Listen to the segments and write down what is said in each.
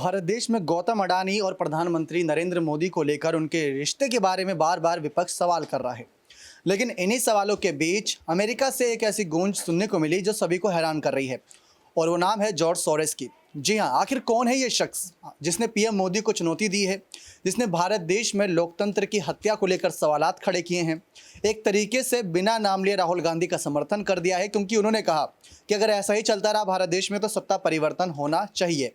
भारत देश में गौतम अडानी और प्रधानमंत्री नरेंद्र मोदी को लेकर उनके रिश्ते के बारे में बार बार विपक्ष सवाल कर रहा है। लेकिन इन्हीं सवालों के बीच अमेरिका से एक ऐसी गूंज सुनने को मिली जो सभी को हैरान कर रही है, और वो नाम है जॉर्ज सोरोस की। जी हाँ, आखिर कौन है ये शख्स जिसने पीएम मोदी को चुनौती दी है, जिसने भारत देश में लोकतंत्र की हत्या को लेकर सवालात खड़े किए हैं। एक तरीके से बिना नाम लिए राहुल गांधी का समर्थन कर दिया है, क्योंकि उन्होंने कहा कि अगर ऐसा ही चलता रहा भारत देश में तो सत्ता परिवर्तन होना चाहिए।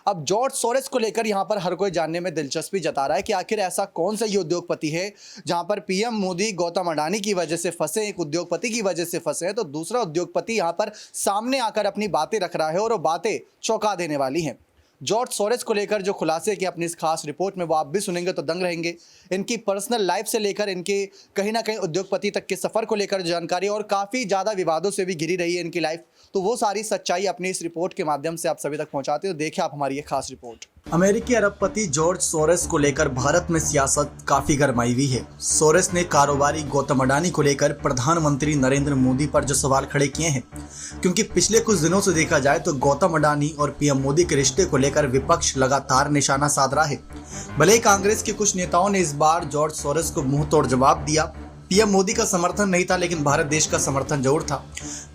अब जॉर्ज सोरोस को लेकर यहाँ पर हर कोई जानने में दिलचस्पी जता रहा है कि आखिर ऐसा कौन सा ये उद्योगपति है जहाँ पर पीएम मोदी गौतम अडानी की वजह से फंसे, एक उद्योगपति की वजह से फंसे हैं, तो दूसरा उद्योगपति यहाँ पर सामने आकर अपनी बातें रख रहा है और वो बातें चौंका देने वाली हैं। जॉर्ज सोरोस को लेकर जो खुलासे की अपनी इस खास रिपोर्ट में वो आप भी सुनेंगे तो दंग रहेंगे। इनकी पर्सनल लाइफ से लेकर इनके कहीं ना कहीं उद्योगपति तक के सफ़र को लेकर जानकारी, और काफ़ी ज़्यादा विवादों से भी घिरी रही है इनकी लाइफ, तो वो सारी सच्चाई अपनी इस रिपोर्ट के माध्यम से आप सभी तक पहुंचाते हो। देखिए आप हमारी ये खास रिपोर्ट। अमेरिकी अरबपति जॉर्ज सोरोस को लेकर भारत में सियासत काफी गरमाई हुई है। सोरोस ने कारोबारी गौतम अडानी को लेकर प्रधानमंत्री नरेंद्र मोदी पर जो सवाल खड़े किए हैं, क्योंकि पिछले कुछ दिनों से देखा जाए तो गौतम अडानी और पीएम मोदी के रिश्ते को लेकर विपक्ष लगातार निशाना साध रहा है। भले ही कांग्रेस के कुछ नेताओं ने इस बार जॉर्ज सोरोस को मुंह तोड़ जवाब दिया। पीएम मोदी का समर्थन नहीं था, लेकिन भारत देश का समर्थन जरूर था।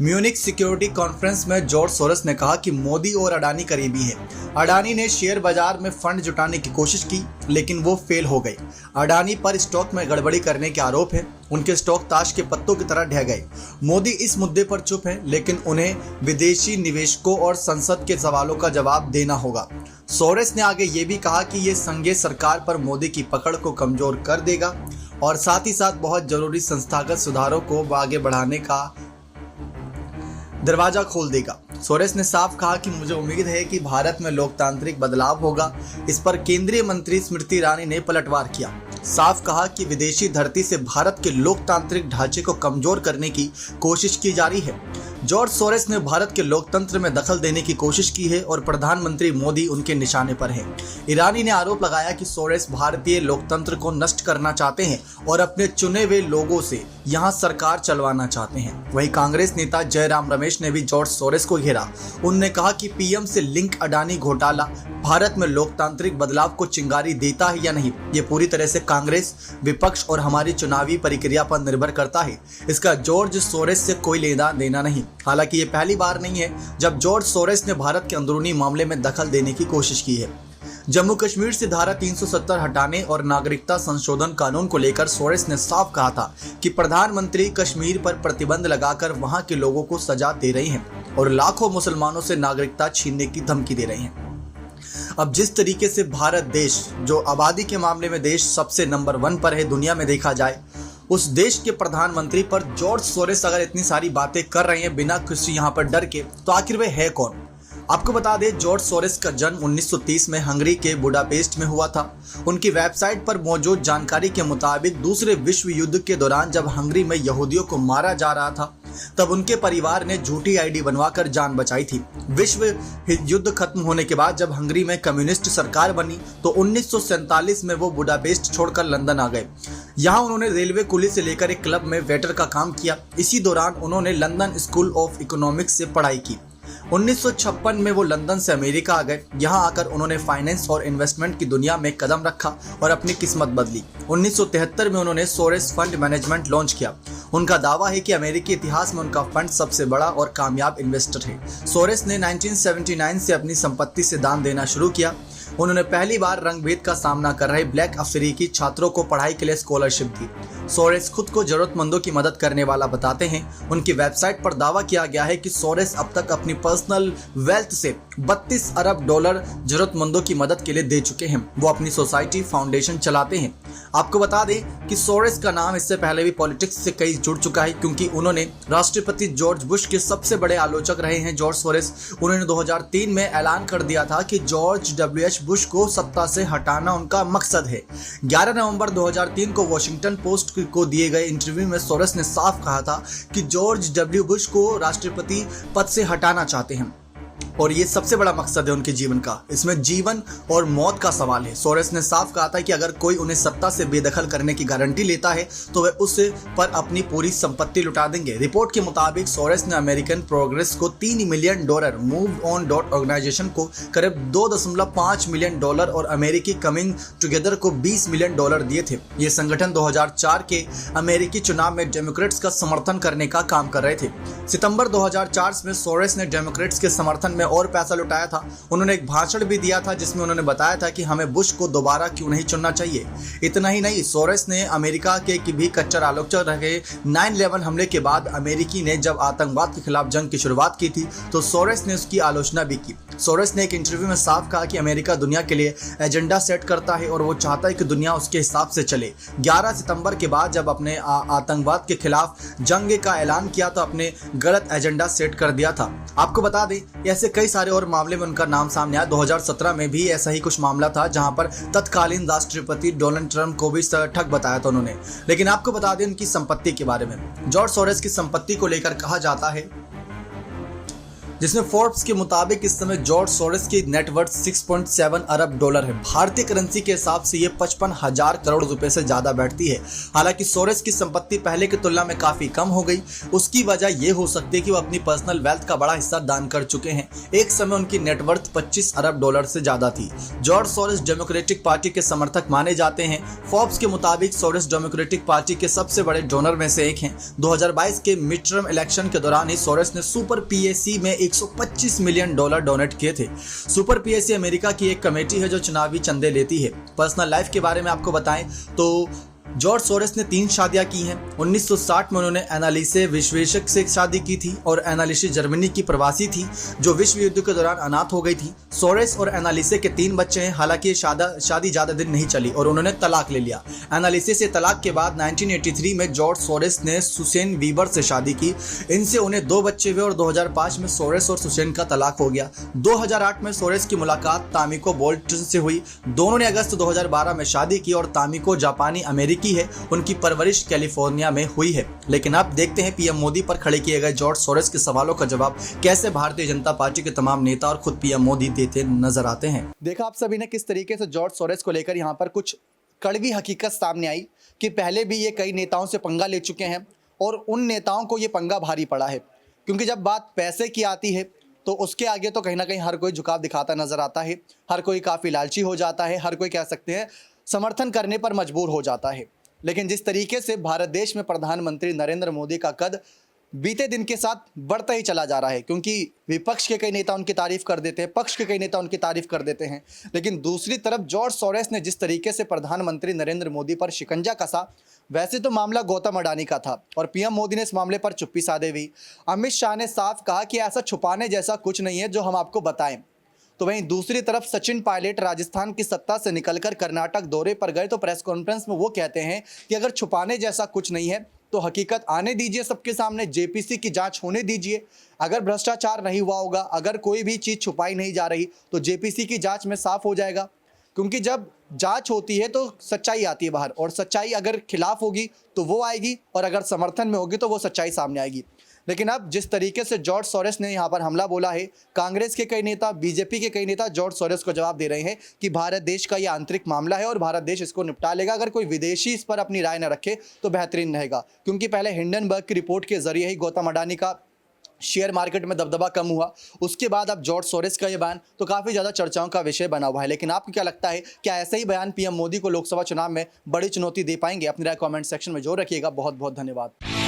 म्यूनिक सिक्योरिटी कॉन्फ्रेंस में जॉर्ज सोरोस ने कहा कि मोदी और अडानी करीबी हैं। अडानी ने शेयर बाजार में फंड जुटाने की कोशिश की, लेकिन वो फेल हो गए। अडानी पर स्टॉक में गड़बड़ी करने के आरोप है। उनके स्टॉक ताश के पत्तों की तरह ढह गए। मोदी इस मुद्दे पर चुप हैं, लेकिन उन्हें विदेशी निवेशकों और संसद के सवालों का जवाब देना होगा। सोरोस ने आगे ये भी कहा कि ये संघीय सरकार पर मोदी की पकड़ को कमजोर कर देगा और साथ ही साथ बहुत जरूरी संस्थागत सुधारों को आगे बढ़ाने का दरवाजा खोल देगा। सोरोस ने साफ कहा कि मुझे उम्मीद है कि भारत में लोकतांत्रिक बदलाव होगा। इस पर केंद्रीय मंत्री स्मृति ईरानी ने पलटवार किया। साफ कहा कि विदेशी धरती से भारत के लोकतांत्रिक ढांचे को कमजोर करने की कोशिश की जा रही है। जॉर्ज सोरोस ने भारत के लोकतंत्र में दखल देने की कोशिश की है और प्रधानमंत्री मोदी उनके निशाने पर हैं। ईरानी ने आरोप लगाया कि सोरोस भारतीय लोकतंत्र को नष्ट करना चाहते हैं और अपने चुने हुए लोगों से यहां सरकार चलवाना चाहते हैं। वहीं कांग्रेस नेता जयराम रमेश ने भी जॉर्ज सोरोस को घेरा। उन्होंने कहा कि पीएम से लिंक अडानी घोटाला भारत में लोकतांत्रिक बदलाव को चिंगारी देता है या नहीं, ये पूरी तरह से कांग्रेस, विपक्ष और हमारी चुनावी प्रक्रिया पर निर्भर करता है। इसका जॉर्ज सोरोस से कोई लेना देना नहीं। हालांकि ये पहली बार नहीं है जब जॉर्ज सोरोस ने भारत के अंदरूनी मामले में दखल देने की कोशिश की है। जम्मू कश्मीर से धारा 370 हटाने और नागरिकता संशोधन कानून को लेकर सोरोस ने साफ कहा था कि प्रधानमंत्री कश्मीर पर प्रतिबंध लगाकर वहां के लोगों को सजा दे रहे हैं और लाखों मुसलमानों से नागरिकता छीनने की धमकी दे रहे हैं। अब जिस तरीके से भारत देश, जो आबादी के मामले में देश सबसे नंबर 1 पर है दुनिया में देखा जाए, उस देश के प्रधानमंत्री पर जॉर्ज सोरोस अगर इतनी सारी बातें कर रहे हैं बिना किसी यहाँ पर डर के, तो आखिर वे है कौन? आपको बता दें, जॉर्ज सोरोस का जन्म 1930 में हंगरी के बुडापेस्ट में हुआ था। उनकी वेबसाइट पर मौजूद जानकारी के मुताबिक दूसरे विश्व युद्ध के दौरान जब हंगरी में यहूदियों को मारा जा रहा था, तब उनके परिवार ने झूठी आईडी बनवाकर जान बचाई थी। विश्व युद्ध खत्म होने के बाद जब हंगरी में कम्युनिस्ट सरकार बनी तो 1947 में वो बुडापेस्ट छोड़कर लंदन आ गए। यहाँ उन्होंने रेलवे कुली से लेकर एक क्लब में वेटर का काम किया। इसी दौरान उन्होंने लंदन स्कूल ऑफ इकोनॉमिक्स से पढ़ाई की। 1956 में वो लंदन से अमेरिका आ गए। यहाँ आकर उन्होंने फाइनेंस और इन्वेस्टमेंट की दुनिया में कदम रखा और अपनी किस्मत बदली। 1973 में उन्होंने सोरोस फंड मैनेजमेंट लॉन्च किया। उनका दावा है कि अमेरिकी इतिहास में उनका फंड सबसे बड़ा और कामयाब इन्वेस्टर है। सोरोस ने 1979 से अपनी संपत्ति से दान देना शुरू किया। उन्होंने पहली बार रंगभेद का सामना कर रहे ब्लैक अफ्रीकी छात्रों को पढ़ाई के लिए स्कॉलरशिप दी। सोरोस खुद को जरूरतमंदों की मदद करने वाला बताते हैं। उनकी वेबसाइट पर दावा किया गया है कि सोरोस अब तक अपनी पर्सनल वेल्थ से 32 अरब डॉलर जरूरतमंदों की मदद के लिए दे चुके हैं। वो अपनी सोसाइटी फाउंडेशन चलाते हैं। आपको बता दें कि सोरोस का नाम इससे पहले भी पॉलिटिक्स से कई जुड़ चुका है, क्योंकि उन्होंने राष्ट्रपति जॉर्ज बुश के सबसे बड़े आलोचक रहे हैं। जॉर्ज सोरोस, उन्होंने 2003 में ऐलान कर दिया था कि जॉर्ज W.H. बुश को सत्ता से हटाना उनका मकसद है। 11 नवंबर 2003 को वॉशिंगटन पोस्ट को दिए गए इंटरव्यू में सोरोस ने साफ कहा था कि जॉर्ज W. बुश को राष्ट्रपति पद से हटाना चाहते हैं। और ये सबसे बड़ा मकसद है उनके जीवन का। इसमें जीवन और मौत का सवाल है। सोरेस ने साफ कहा था कि अगर कोई उन्हें सत्ता से बेदखल करने की गारंटी लेता है तो वे उस पर अपनी पूरी संपत्ति लुटा देंगे। रिपोर्ट के मुताबिक सोरेस ने अमेरिकन प्रोग्रेस को $3 million, move on dot organisation को करीब $2.5 मिलियन और अमेरिकी कमिंग टुगेदर को $20 मिलियन दिए थे। ये संगठन 2004 के अमेरिकी चुनाव में डेमोक्रेट्स का समर्थन करने का काम कर रहे थे। सितंबर 2004 में सोरेस ने डेमोक्रेट्स के समर्थन में और पैसा लुटाया था। उन्होंने एक भाषण भी दिया था जिसमें उन्होंने बताया था कि हमें बुश को दोबारा क्यों नहीं चुनना चाहिए। इतना ही नहीं, सोरेस ने अमेरिका के की भी कट्टर आलोचक रहे। 9/11 हमले के बाद अमेरिकी ने जब आतंकवाद के खिलाफ जंग की शुरुआत की थी तो सोरेस ने उसकी आलोचना भी की। सोरेस ने एक इंटरव्यू में साफ कहा कि अमेरिका दुनिया के लिए एजेंडा सेट करता है और वो चाहता है कि दुनिया उसके हिसाब से चले। 11 सितंबर के बाद जब अपने आतंकवाद के खिलाफ जंग का ऐलान किया तो अपने गलत एजेंडा सेट कर दिया था। आपको बता दें, ऐसे कई सारे और मामले में उनका नाम सामने आया। 2017 में भी ऐसा ही कुछ मामला था जहां पर तत्कालीन राष्ट्रपति डोनाल्ड ट्रंप को भी ठग बताया था उन्होंने। लेकिन आपको बता दें उनकी संपत्ति के बारे में। जॉर्ज सोरेस की संपत्ति को लेकर कहा जाता है, जिसमें फोर्ब्स के मुताबिक इस समय जॉर्ज सोरेस की नेटवर्थ $6.7 अरब है। भारतीय करेंसी के हिसाब से ये 55,000 करोड़ रुपए से ज्यादा बैठती है। हालांकि सोरेस की संपत्ति पहले की तुलना में काफी कम हो गई। उसकी वजह ये हो सकती है कि वो अपनी पर्सनल वेल्थ का बड़ा हिस्सा दान कर चुके हैं। एक समय उनकी नेटवर्थ $25 अरब से ज्यादा थी। जॉर्ज सोरेस डेमोक्रेटिक पार्टी के समर्थक माने जाते हैं। फोर्ब्स के मुताबिक सोरेस डेमोक्रेटिक पार्टी के सबसे बड़े डोनर में से एक हैं। 2022 के मिड टर्म इलेक्शन के दौरान ही सोरेस ने सुपर पीएसी में $125 मिलियन डोनेट किए थे। सुपर पीएसी अमेरिका की एक कमेटी है जो चुनावी चंदे लेती है। पर्सनल लाइफ के बारे में आपको बताएं तो जॉर्ज सोरेस ने 3 शादियां की हैं। 1960 में उन्होंने एनालिसे विश्वेशक से शादी की थी और एनालिसे जर्मनी की प्रवासी थी जो विश्व युद्ध के दौरान अनाथ हो गई थी। सोरेस और एनालिसे के 3 बच्चे हैं। हालांकि शादी ज्यादा दिन नहीं चली और उन्होंने तलाक ले लिया। एनालिसे से तलाक के बाद 1983 में जॉर्ज सोरेस ने सुसेन वीबर से शादी की। इनसे उन्हें 2 बच्चे हुए और 2005 में सोरेस और सुसेन का तलाक हो गया। 2008 में सोरेस की मुलाकात तामिको बोल्टन से हुई। दोनों ने अगस्त 2012 में शादी की और तामिको जापानी अमेरिकी की है। उनकी परवरिश कैलिफोर्निया में हुई है। लेकिन अब देखते हैं पीएम मोदी पर खड़े किए गए जॉर्ज सोरेस के सवालों का जवाब कैसे भारतीय जनता पार्टी के तमाम नेता और खुद पीएम मोदी देते नजर आते हैं। देखा आप सभी ने किस तरीके से जॉर्ज सोरेस को लेकर यहाँ पर कुछ कड़वी हकीकत सामने आई कि पहले भी ये कई नेताओं से पंगा ले चुके हैं और उन नेताओं को ये पंगा भारी पड़ा है। क्योंकि जब बात पैसे की आती है तो उसके आगे तो कहीं ना कहीं हर कोई झुकाव दिखाता नजर आता है। हर कोई काफी लालची हो जाता है। हर कोई कह सकते हैं समर्थन करने पर मजबूर हो जाता है। लेकिन जिस तरीके से भारत देश में प्रधानमंत्री नरेंद्र मोदी का कद बीते दिन के साथ बढ़ता ही चला जा रहा है, क्योंकि विपक्ष के कई नेता उनकी तारीफ कर देते हैं, पक्ष के कई नेता उनकी तारीफ कर देते हैं। लेकिन दूसरी तरफ जॉर्ज सोरेस ने जिस तरीके से प्रधानमंत्री नरेंद्र मोदी पर शिकंजा कसा, वैसे तो मामला गौतम अडानी का था और पीएम मोदी ने इस मामले पर चुप्पी साधे हुई। अमित शाह ने साफ कहा कि ऐसा छुपाने जैसा कुछ नहीं है जो हम आपको बताएं। तो वहीं दूसरी तरफ सचिन पायलट राजस्थान की सत्ता से निकलकर कर्नाटक दौरे पर गए तो प्रेस कॉन्फ्रेंस में वो कहते हैं कि अगर छुपाने जैसा कुछ नहीं है तो हकीकत आने दीजिए सबके सामने, जेपीसी की जांच होने दीजिए। अगर भ्रष्टाचार नहीं हुआ होगा, अगर कोई भी चीज़ छुपाई नहीं जा रही तो जेपीसी की जांच में साफ हो जाएगा। क्योंकि जब जांच होती है तो सच्चाई आती है बाहर, और सच्चाई अगर खिलाफ होगी तो वो आएगी और अगर समर्थन में होगी तो वो सच्चाई सामने आएगी। लेकिन अब जिस तरीके से जॉर्ज सोरेस ने यहाँ पर हमला बोला है, कांग्रेस के कई नेता, बीजेपी के कई नेता जॉर्ज सोरेस को जवाब दे रहे हैं कि भारत देश का ये आंतरिक मामला है और भारत देश इसको निपटा लेगा। अगर कोई विदेशी इस पर अपनी राय न रखे तो बेहतरीन रहेगा। क्योंकि पहले हिंडनबर्ग की रिपोर्ट के जरिए ही गौतम अडानी का शेयर मार्केट में दबदबा कम हुआ, उसके बाद अब जॉर्ज सोरेस का ये बयान तो काफ़ी ज़्यादा चर्चाओं का विषय बना हुआ है। लेकिन आपको क्या लगता है, क्या ऐसे ही बयान पीएम मोदी को लोकसभा चुनाव में बड़ी चुनौती दे पाएंगे? अपनी राय कमेंट सेक्शन में जरूर रखिएगा। बहुत बहुत धन्यवाद।